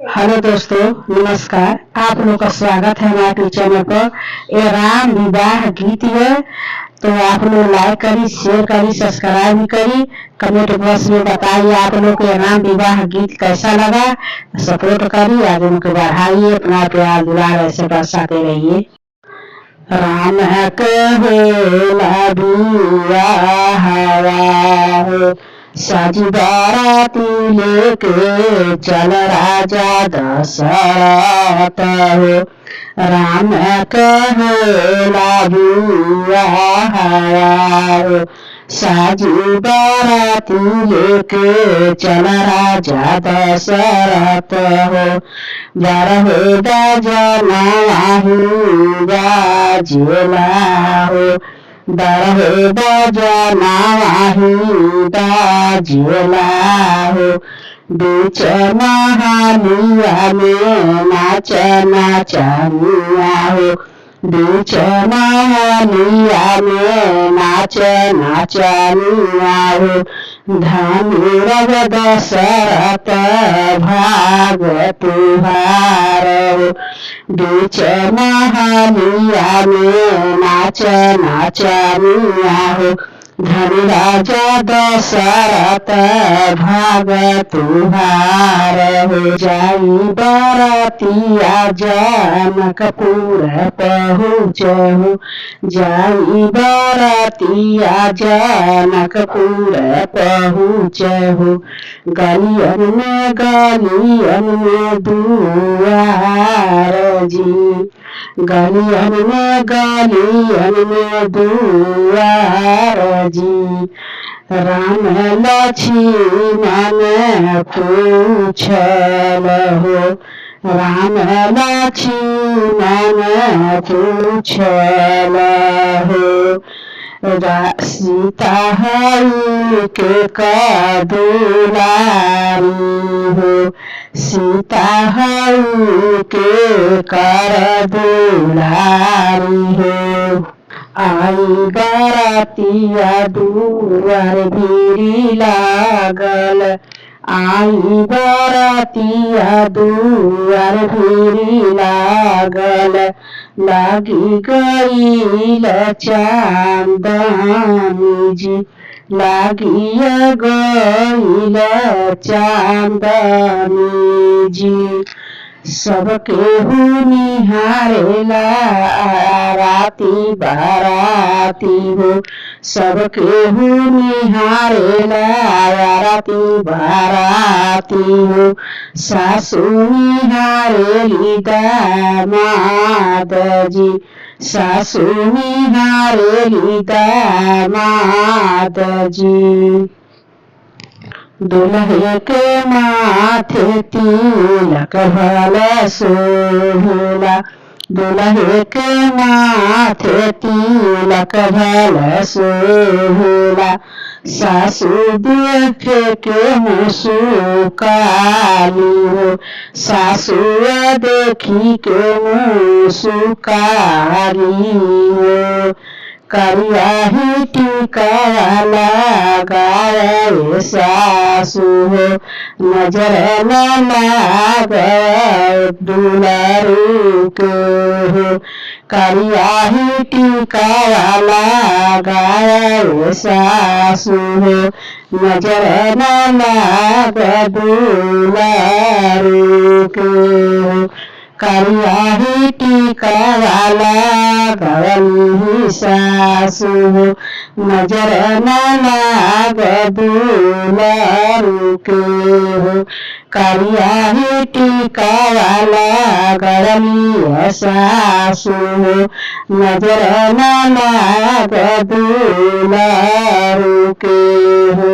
Hello दोस्तों, नमस्कार। आप लोग का स्वागत है हमारे चैनल पर। ये राम विवाह गीत है, तो आप लोग लाइक करी, शेयर करी, सब्सक्राइब भी करी। कमेंट बॉक्स में बताइए आप लोग को ये राम विवाह गीत कैसा लगा। सपोर्ट करी, आगे उनको बढ़ाइए, अपना प्यार दुलार ऐसे बरसाते रहिए। राम कहेला विवाह हो, साजी बाराती लेके चल राजा दशरथ हो। राम कहेला विवाह हो, साजी बाराती लेके चल राजा दशरथ हो। बरहे बजना बाजेला हो, बरहे बजना बाजेला हो। बीच महालिया में नाच नाचनिया हो, बीच महालिया में नाच नाचनिया हो। धनी रव दशरथ भाग तुहार हो, बीच महालिया में नाच नाचनिया हो। धनी राजा दशरथ भाग तुहार हो। जाई बरातिया जनकपुर पहुँचहु, जाई बरातिया जनकपुर पहुँचहु। गलियन में दुआर जी, गलियन में दुआर जी। राम लक्ष्मण पूछल हो, राम लक्ष्मण पूछल हो। सीता हई के कदुलारी हो, सीता हई के कर दुलारी हो। आई बरातिया दुआर भीरी लागल, आई बरातिया दुआर भीरी लागल। लागी गईल चांदनी जी, लागी गईल चांदनी जी। सबके निहारेला राती बाराती हो, सबके निहारेला राती बाराती हो। सासू निहारेली दामाद जी, सासू निहारेली दामाद जी। दुल्हे के माथे तिलक भल सोहला, दुल्हे के माथे तिलक भल सोहला। सासू देख के मुस्काली हो, सासू देखी के मुस्काली हो। करिया ही टीका लगाए सासू हो, नजर न लागे दुलारू के हो। करिया ही टीका लगाए सासू हो, नजर न लागे दुलारू के हो। करिया ही टीका लगाई सासू हो, नजर न लागे दुलारू के हो। करिया ही टीका लगाई सासू हो, नजर न लागे दुलारू के हो।